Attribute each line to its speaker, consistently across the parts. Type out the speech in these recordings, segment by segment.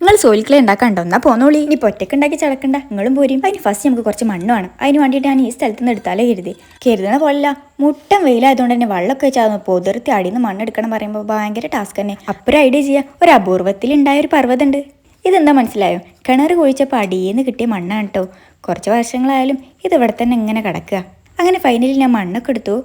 Speaker 1: നിങ്ങൾ സോലിക്കളെ ഉണ്ടാക്കാണ്ടോ എന്നാ പോന്നോളി. ഇനി പൊറ്റക്ക് ഉണ്ടാക്കി ചടക്കണ്ട, നിങ്ങളും പോരും. അതിന് ഫസ്റ്റ് നമുക്ക് കുറച്ച് മണ്ണ് വേണം. അതിന് വേണ്ടിയിട്ട് ഞാൻ ഈ സ്ഥലത്ത് നിന്ന് എടുത്താലേ കരുതണ പോലല്ല. മുട്ടം വെയിലായതുകൊണ്ട് തന്നെ വെള്ളമൊക്കെ വെച്ചാൽ പൊതിർത്തി അടിയിൽ മണ്ണെടുക്കണം പറയുമ്പോൾ ഭയങ്കര ടാസ്ക് തന്നെ. അപ്പുറം ഐഡിയ ചെയ്യാം. ഒരു അപൂർവത്തിൽ ഉണ്ടായ ഒരു പർവ്വതമുണ്ട്. ഇതെന്താ മനസ്സിലായോ? കിണർ കുഴിച്ചപ്പോൾ അടിയിൽ കിട്ടിയ മണ്ണാണ് കേട്ടോ. കുറച്ച് വർഷങ്ങളായാലും ഇത് ഇവിടെ തന്നെ ഇങ്ങനെ കിടക്കുക. അങ്ങനെ ഫൈനലി ഞാൻ മണ്ണൊക്കെ എടുത്തു.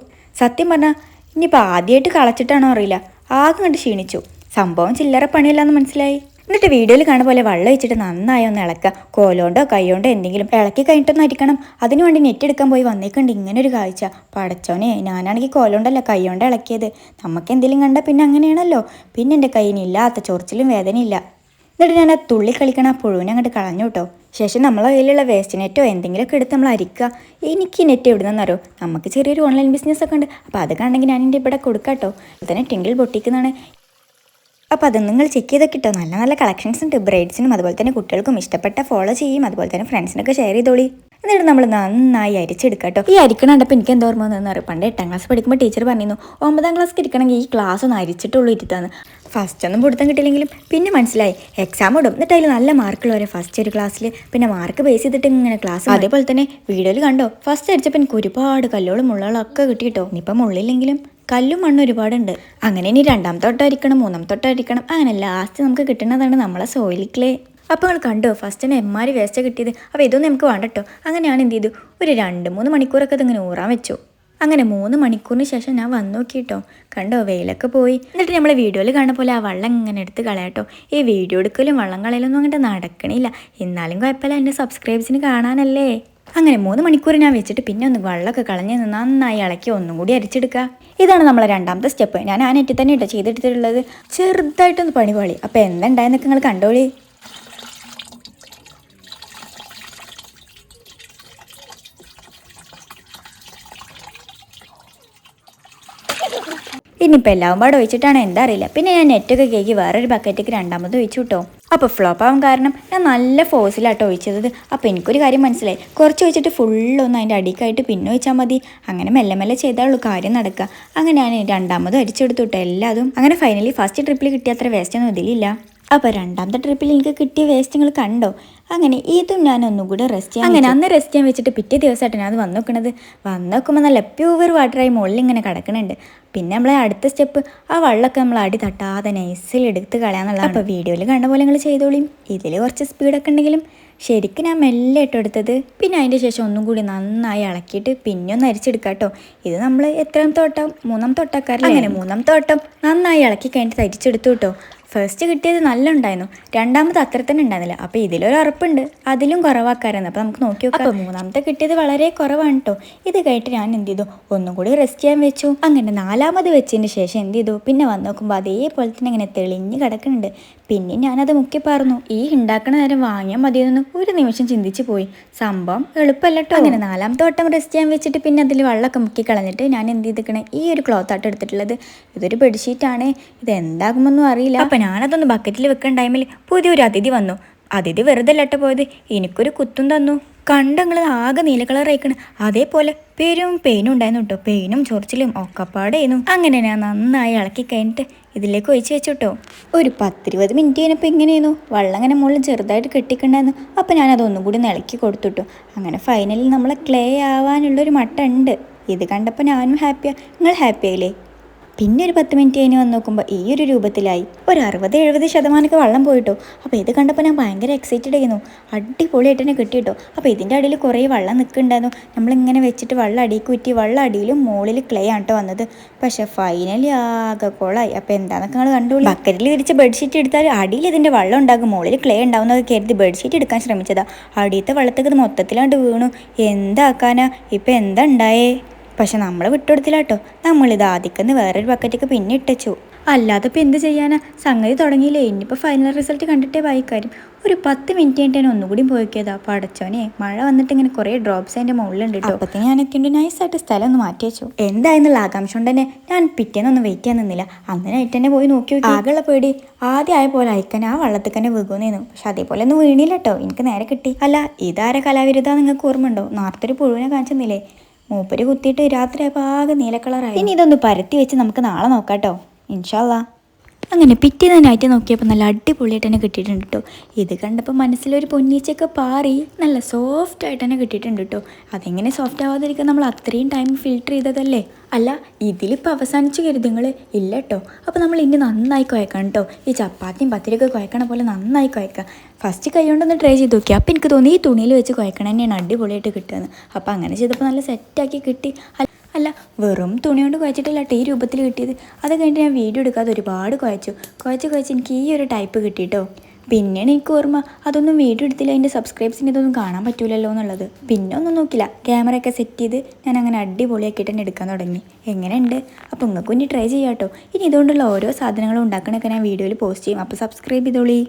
Speaker 1: സത്യം പറഞ്ഞാൽ ഇനിയിപ്പോൾ ആദ്യമായിട്ട് കളച്ചിട്ടാണോ അറിയില്ല, ആകെ കണ്ട് ക്ഷീണിച്ചു. സംഭവം ചില്ലറ പണിയല്ലാന്ന് മനസ്സിലായി. എന്നിട്ട് വീഡിയോയിൽ കാണുന്ന പോലെ വെള്ളം ഒഴിച്ചിട്ട് നന്നായി ഒന്ന് ഇളക്കുക. കോലോണ്ടോ കൈയോണ്ടോ എന്തെങ്കിലും ഇളക്കി കഴിഞ്ഞിട്ടൊന്നും അരിക്കണം. അതിനു വേണ്ടി നെറ്റ് എടുക്കാൻ പോയി വന്നേക്കണ്ട് ഇങ്ങനെ ഒരു കാഴ്ച. പടച്ചോനെ, ഞാനാണെങ്കിൽ കോലോണ്ടല്ല കൈയോണ്ട് ഇളക്കിയത്. നമുക്ക് എന്തെങ്കിലും കണ്ടാൽ പിന്നെ അങ്ങനെയാണല്ലോ. പിന്നെ എൻ്റെ കയ്യിനില്ലാത്ത ചൊറിച്ചിലും വേദനയില്ല. എന്നിട്ട് ഞാൻ ആ തുള്ളി കളിക്കണ ആ പുഴുവിനെ അങ്ങോട്ട് കളഞ്ഞു കേട്ടോ. ശേഷം നമ്മളെ കയ്യിലുള്ള വേസ്റ്റ് നെറ്റോ എന്തെങ്കിലുമൊക്കെ എടുത്ത് നമ്മൾ അരിക്കുക. എനിക്ക് ഈ നെറ്റ് എവിടെ നിന്നറിയോ? നമുക്ക് ചെറിയൊരു ഓൺലൈൻ ബിസിനസ് ഒക്കെ ഉണ്ട്. അപ്പോൾ അത് കണ്ടെങ്കിൽ ഞാൻ എൻ്റെ ഇവിടെ കൊടുക്കാം കേട്ടോ. അതുതന്നെ ടിങ്കിൾ പൊട്ടിക്കുന്നതാണ്. അപ്പോൾ അത് നിങ്ങൾ ചെക്ക് ചെയ്തൊക്കെ ഇട്ടോ. നല്ല നല്ല കളക്ഷൻസ് ഉണ്ട്. ബ്രൈഡ്സിനും അതുപോലെ തന്നെ കുട്ടികൾക്കും ഇഷ്ടപ്പെട്ട ഫോളോ ചെയ്യും. അതുപോലെ തന്നെ ഫ്രണ്ട്സിനൊക്കെ ഷെയർ ചെയ്തോളി. എന്നിട്ട് നമ്മൾ നന്നായി അരിച്ചെടുക്കാം കേട്ടോ. ഈ അരിക്കണ കണ്ടപ്പോൾ എനിക്ക് എന്താ ഓർമ്മ വന്നതെന്ന് അറിയാം. പണ്ട് 8ാം ക്ലാസ് പഠിക്കുമ്പോൾ ടീച്ചർ പറഞ്ഞിരുന്നു 9ാം ക്ലാസ്സിൽ ഇരിക്കണമെങ്കിൽ ഈ ക്ലാസ് ഒന്ന് അരിച്ചിട്ടുള്ളൂ ഇരുത്താന്ന്. ഫസ്റ്റ് ഒന്നും പിടുത്തം കിട്ടില്ലെങ്കിലും പിന്നെ മനസ്സിലായി. എക്സാം ഇടും, എന്നിട്ട് അതിൽ നല്ല മാർക്കുള്ളവരെ ഫസ്റ്റ് ഒരു ക്ലാസ്സിൽ, പിന്നെ മാർക്ക് ബേസ് ചെയ്തിട്ട് ഇങ്ങനെ ക്ലാസ്. അതേപോലെ തന്നെ വീഡിയോയിൽ കണ്ടോ, ഫസ്റ്റ് അടിച്ചപ്പോൾ എനിക്ക് ഒരുപാട് കല്ലോളും മുള്ളകളും ഒക്കെ കിട്ടി കേട്ടോ. ഇനിയിപ്പം മുള്ളില്ലെങ്കിലും കല്ലും മണ്ണും ഒരുപാടുണ്ട്. അങ്ങനെ ഇനി 2ാം തൊട്ട് അരിക്കണം, 3ാം തൊട്ട് അരിക്കണം. അങ്ങനെ ലാസ്റ്റ് നമുക്ക് കിട്ടുന്നതാണ് നമ്മളെ സോയിൽ ക്ലേ. അപ്പോൾ നിങ്ങൾ കണ്ടോ, ഫസ്റ്റിന് എമ്മാരി വേസ്റ്റ് കിട്ടിയത്. അപ്പോൾ ഇതൊന്നും നമുക്ക് വേണ്ട കേട്ടോ. അങ്ങനെയാണ് എന്ത് ചെയ്തു, ഒരു 2-3 മണിക്കൂറൊക്കെ ഇതിങ്ങനെ ഊറാൻ വെച്ചു. അങ്ങനെ 3 മണിക്കൂറിന് ശേഷം ഞാൻ വന്നു നോക്കിയിട്ടോ. കണ്ടോ, വെയിലൊക്കെ പോയി. എന്നിട്ട് നമ്മൾ വീഡിയോയിൽ കാണുന്ന പോലെ ആ വെള്ളം ഇങ്ങനെ എടുത്ത് കളയാട്ടോ. ഈ വീഡിയോ എടുക്കലും വള്ളം കളയലൊന്നും അങ്ങോട്ട് നടക്കണില്ല. എന്നാലും കുഴപ്പമില്ല, എൻ്റെ സബ്സ്ക്രൈബേഴ്സിന് കാണാനല്ലേ. അങ്ങനെ 3 മണിക്കൂർ ഞാൻ വെച്ചിട്ട് പിന്നെ ഒന്ന് വെള്ളമൊക്കെ കളഞ്ഞ് നന്നായി ഇളക്കി ഒന്നും കൂടി അരിച്ചെടുക്കുക. ഇതാണ് നമ്മളെ 2ാമത്തെ സ്റ്റെപ്പ്. ഞാൻ ആ നെറ്റിൽ തന്നെ ഇട്ടോ ചെയ്തെടുത്തിട്ടുള്ളത്. ചെറുതായിട്ടൊന്ന് പണിപാളി. അപ്പോൾ എന്തുണ്ടായെന്നൊക്കെ നിങ്ങൾ കണ്ടോളി. ഇനിയിപ്പോൾ എല്ലാം പാടെ ഒഴിച്ചിട്ടാണ് എന്താ അറിയില്ല. പിന്നെ ഞാൻ നെറ്റൊക്കെ കേക്ക് വേറൊരു ബക്കറ്റേക്ക് 2ാമത് ഒഴിച്ചു കിട്ടോ. അപ്പോൾ ഫ്ലോപ്പ് ആവാൻ കാരണം ഞാൻ നല്ല ഫോഴ്സിലാട്ടോ ഒഴിച്ചത്. അപ്പോൾ എനിക്കൊരു കാര്യം മനസ്സിലായി, കുറച്ച് ഒഴിച്ചിട്ട് ഫുള്ളൊന്നും അതിൻ്റെ അടിക്കായിട്ട് പിന്നെ ഒഴിച്ചാൽ മതി. അങ്ങനെ മെല്ലെ മെല്ലെ ചെയ്താലുള്ളൂ കാര്യം നടക്കുക. അങ്ങനെ ഞാൻ 2ാമത് അരിച്ചെടുത്തു കേട്ടോ എല്ലാതും. അങ്ങനെ ഫൈനലി ഫസ്റ്റ് ട്രിപ്പിൽ കിട്ടിയ അത്ര വേസ്റ്റൊന്നും ഇതിലില്ല. അപ്പോൾ 2ാമത്തെ ട്രിപ്പിൽ എനിക്ക് കിട്ടിയ വേസ്റ്റ് നിങ്ങൾ കണ്ടോ. അങ്ങനെ ഇതും ഞാൻ ഒന്നുകൂടി റെസ്റ്റ് ചെയ്യാം. അങ്ങനെ അന്ന് റെസ്റ്റ് ചെയ്യാൻ വെച്ചിട്ട് പിറ്റേ ദിവസമായിട്ട് ഞാൻ അത് വന്ന് നോക്കുമ്പോൾ നല്ല പ്യൂവർ വാട്ടറായി മുകളിൽ ഇങ്ങനെ കിടക്കുന്നുണ്ട്. പിന്നെ നമ്മളെ അടുത്ത സ്റ്റെപ്പ് ആ വെള്ളമൊക്കെ നമ്മൾ അടി തട്ടാതെ നൈസിൽ എടുത്ത് കളയാന്നുള്ളതാണ്. അപ്പോൾ വീഡിയോയിൽ കണ്ട പോലെ നിങ്ങൾ ചെയ്തോളിയും. ഇതിൽ കുറച്ച് സ്പീഡൊക്കെ ഉണ്ടെങ്കിലും ശരിക്കും ഞാൻ മെല്ലെ ഇട്ട് എടുത്തത്. പിന്നെ അതിൻ്റെ ശേഷം ഒന്നും കൂടി നന്നായി ഇളക്കിയിട്ട് പിന്നെ ഒന്ന് അരിച്ചെടുക്കാം കേട്ടോ. ഇത് നമ്മൾ എത്രാമത്തെ വട്ടം, 3ാമത്തെ വട്ടക്കാരില്ല. അങ്ങനെ 3ാമത്തെ വട്ടം നന്നായി ഇളക്കി കഴിഞ്ഞിട്ട് അരിച്ചെടുത്തു കേട്ടോ. ഫസ്റ്റ് കിട്ടിയത് നല്ല ഉണ്ടായിരുന്നു, 2ാമത് അത്ര തന്നെ ഉണ്ടായിരുന്നില്ല. അപ്പോൾ ഇതിലൊരു ഉറപ്പുണ്ട്, അതിലും കുറവാക്കാരായിരുന്നു. അപ്പോൾ നമുക്ക് നോക്കി നോക്കാം. അപ്പോൾ 3ാമത്തെ കിട്ടിയത് വളരെ കുറവാണ് കേട്ടോ. ഇത് കഴിഞ്ഞിട്ട് ഞാൻ എന്ത് ചെയ്തു, ഒന്നും കൂടി റെസ്റ്റ് ചെയ്യാൻ വെച്ചു. അങ്ങനെ 4ാമത് വെച്ചതിന് ശേഷം എന്ത് ചെയ്തു, പിന്നെ വന്ന് നോക്കുമ്പോൾ അതേപോലെ തന്നെ ഇങ്ങനെ തെളിഞ്ഞ് കിടക്കുന്നുണ്ട്. പിന്നെ ഞാനത് മുക്കി പറഞ്ഞു, ഈ ഉണ്ടാക്കണ നേരം വാങ്ങിയാൽ മതിയെന്ന് ഒരു നിമിഷം ചിന്തിച്ച് പോയി. സംഭവം എളുപ്പമല്ല കേട്ടോ. അങ്ങനെ 4ാമത്തെ വട്ടം റെസ്റ്റ് ചെയ്യാൻ വെച്ചിട്ട് പിന്നെ അതിൽ വെള്ളമൊക്കെ മുക്കി കളഞ്ഞിട്ട് ഞാൻ എന്ത് ചെയ്തിരിക്കണേ, ഈ ഒരു ക്ലോത്ത് ആയിട്ട് എടുത്തിട്ടുള്ളത്. ഇതൊരു ബെഡ്ഷീറ്റാണ്. ഇത് എന്താകുമെന്നും അറിയില്ല. അപ്പം ഞാനതൊന്ന് ബക്കറ്റിൽ വെക്കുന്ന ടൈമിൽ പുതിയൊരു അതിഥി വന്നു. അതിഥി വെറുതെ അല്ലട്ടോ പോയത്, എനിക്കൊരു കുത്തും തന്നു. കണ്ടങ്ങൾ ആകെ നീല കളർ അയക്കണം. അതേപോലെ പെരും പെയിനും ഉണ്ടായിരുന്നു കേട്ടോ. പെയിനും ചൊറിച്ചിലും ഒക്കെപ്പാടായിരുന്നു. അങ്ങനെ ഞാൻ നന്നായി ഇളക്കി കഴിഞ്ഞിട്ട് ഇതിലേക്ക് ഒഴിച്ച് വെച്ചു കേട്ടോ. ഒരു 10-20 മിനിറ്റ് കഴിഞ്ഞപ്പോൾ ഇങ്ങനെയായിരുന്നു. വെള്ളം അങ്ങനെ മുകളിൽ ചെറുതായിട്ട് കെട്ടിക്കണ്ടായിരുന്നു. അപ്പോൾ ഞാനതൊന്നും കൂടി ഇളക്കി കൊടുത്തുട്ടോ. അങ്ങനെ ഫൈനലി നമ്മളെ ക്ലേ ആവാനുള്ളൊരു മട്ട ഉണ്ട്. ഇത് കണ്ടപ്പോൾ ഞാനും ഹാപ്പിയാണ്. നിങ്ങൾ ഹാപ്പി ആയില്ലേ? പിന്നെ ഒരു 10 മിനിറ്റ് കഴിഞ്ഞ് വന്ന് നോക്കുമ്പോൾ ഈ ഒരു രൂപത്തിലായി. ഒരു 60-70% വെള്ളം പോയിട്ടോ. അപ്പോൾ ഇത് കണ്ടപ്പോൾ ഞാൻ ഭയങ്കര എക്സൈറ്റഡ് ആയിരുന്നു. അടിപൊളിയായിട്ട് തന്നെ കിട്ടിയിട്ടോ. അപ്പോൾ ഇതിൻ്റെ അടിയിൽ കുറേ വെള്ളം നിൽക്കുന്നുണ്ടായിരുന്നു. നമ്മളിങ്ങനെ വെച്ചിട്ട് വെള്ളം അടിയിൽ കുറ്റി, വെള്ളം അടിയിലും മുകളിൽ ക്ലേ ആട്ടോ വന്നത്. പക്ഷേ ഫൈനലി ആകെ കോളായി. അപ്പോൾ എന്താണെന്നൊക്കെ നിങ്ങൾ കണ്ടോളൂ. ബക്കറ്റിൽ വിരിച്ച് ബെഡ്ഷീറ്റ് എടുത്താൽ അടിയിൽ ഇതിൻ്റെ വെള്ളം ഉണ്ടാകും, മുകളിൽ ക്ലേ ഉണ്ടാവുന്നതൊക്കെ കരുതി ബെഡ്ഷീറ്റ് എടുക്കാൻ ശ്രമിച്ചതാണ്. അടിയത്തെ വെള്ളത്തേക്ക് ഇത് മൊത്തത്തിലാണ്ട് വീണു. എന്താക്കാനാ, ഇപ്പം എന്താ ഉണ്ടായേ? പക്ഷെ നമ്മൾ വിട്ടുകൊടുത്തില്ല കേട്ടോ. നമ്മളിത് ആദ്യക്കെന്ന് വേറൊരു ബക്കറ്റൊക്കെ പിന്നെ ഇട്ടു. അല്ലാതെ ഇപ്പം എന്ത് ചെയ്യാനാ, സംഗതി തുടങ്ങിയില്ലേ. ഇനിയിപ്പോൾ ഫൈനൽ റിസൾട്ട് കണ്ടിട്ടേ വായിക്കാരും. ഒരു 10 മിനിറ്റ് കഴിഞ്ഞിട്ട് ഞാൻ ഒന്നുകൂടി പോയിക്കതാ. പടച്ചോനെ, മഴ വന്നിട്ട് ഇങ്ങനെ കുറേ ഡ്രോപ്സ് അതിൻ്റെ മുകളിലുണ്ട് കേട്ടോ. അപ്പത്തിന് ഞാൻ എത്തിയിട്ട് നൈസായിട്ട് സ്ഥലം ഒന്ന് മാറ്റി വെച്ചു. എന്തായെന്നുള്ള ആകാംക്ഷ കൊണ്ട് തന്നെ ഞാൻ പിറ്റേന്നൊന്നും വെയിറ്റ് ചെയ്യാൻ നിന്നില്ല. അങ്ങനെ ആയിട്ട് തന്നെ പോയി നോക്കി നോക്കി. ആകെയുള്ള പേടി ആദ്യം ആയ പോലെ അയക്കാൻ ആ വെള്ളത്തിൽ തന്നെ വീകുന്നേന്നു. പക്ഷെ അതേപോലെ ഒന്നും വീണില്ല കേട്ടോ. എനിക്ക് നേരെ കിട്ടി. അല്ല, ഇതാരെ കലാവിരുദ്ധ നിങ്ങൾക്ക് ഓർമ്മ ഉണ്ടോ? നേരത്തെ പുഴുവിനെ കാണിച്ചെന്നില്ലേ, മൂപ്പര് കുത്തിയിട്ട് രാത്രി ആയപ്പോൾ ആകെ നീല കളറായി. ഇനി ഇതൊന്ന് പരത്തി വെച്ച് നമുക്ക് നാളെ നോക്കാം കേട്ടോ, ഇൻഷാ അല്ലാ. അങ്ങനെ പിറ്റേന്നായിട്ട് നോക്കിയപ്പോൾ നല്ല അടിപൊളിയായിട്ട് തന്നെ കിട്ടിയിട്ടുണ്ട് കേട്ടോ. ഇത് കണ്ടപ്പോൾ മനസ്സിലൊരു പൊന്നീച്ചയൊക്കെ പാറി നല്ല സോഫ്റ്റ് ആയിട്ട് തന്നെ കിട്ടിയിട്ടുണ്ട് കേട്ടോ. അതെങ്ങനെ സോഫ്റ്റ് ആവാതിരിക്കുക, നമ്മൾ അത്രയും ടൈം ഫിൽറ്റർ ചെയ്തതല്ലേ. അല്ല ഇതിലിപ്പോൾ അവസാനിച്ച് കരുതുങ്ങൾ ഇല്ല കേട്ടോ. അപ്പോൾ നമ്മൾ ഇനി നന്നായി കുഴക്കണം കേട്ടോ. ഈ ചപ്പാത്തിയും പത്തിരിയൊക്കെ കുഴക്കണ പോലെ നന്നായി കുഴക്കുക. ഫസ്റ്റ് കൈ കൊണ്ടൊന്ന് ട്രൈ ചെയ്ത് നോക്കി. അപ്പോൾ എനിക്ക് തോന്നി ഈ തുണിയിൽ വെച്ച് കുഴക്കണം തന്നെയാണ് അടിപൊളിയായിട്ട് കിട്ടുന്നത്. അപ്പോൾ അങ്ങനെ ചെയ്തപ്പോൾ നല്ല സെറ്റാക്കി കിട്ടി. അല്ല വെറും തുണി കൊണ്ട് കുഴച്ചിട്ടില്ല ഈ രൂപത്തിൽ കിട്ടിയത്. അത് കഴിഞ്ഞിട്ട് ഞാൻ വീഡിയോ എടുക്കാതെ ഒരുപാട് കുഴച്ച് എനിക്ക് ഈ ഒരു ടൈപ്പ് കിട്ടിയിട്ടോ. പിന്നെയാണ് എനിക്ക് ഓർമ്മ അതൊന്നും വീഡിയോ എടുത്തില്ല, അതിൻ്റെ സബ്സ്ക്രൈബ്സിന് ഇതൊന്നും കാണാൻ പറ്റൂലല്ലോ എന്നുള്ളത്. പിന്നെ ഒന്നും നോക്കില്ല, ക്യാമറയൊക്കെ സെറ്റ് ചെയ്ത് ഞാൻ അങ്ങനെ അടിപൊളിയാക്കിയിട്ട് തന്നെ എടുക്കാൻ തുടങ്ങി. എങ്ങനെയുണ്ട്? അപ്പോൾ നിങ്ങൾക്ക് ഇനി ട്രൈ ചെയ്യാം കേട്ടോ. ഇനി ഇതുകൊണ്ടുള്ള ഓരോ സാധനങ്ങളും ഉണ്ടാക്കണൊക്കെ ഞാൻ വീഡിയോയിൽ പോസ്റ്റ് ചെയ്യും. അപ്പോൾ സബ്സ്ക്രൈബ് ചെയ്തോളി.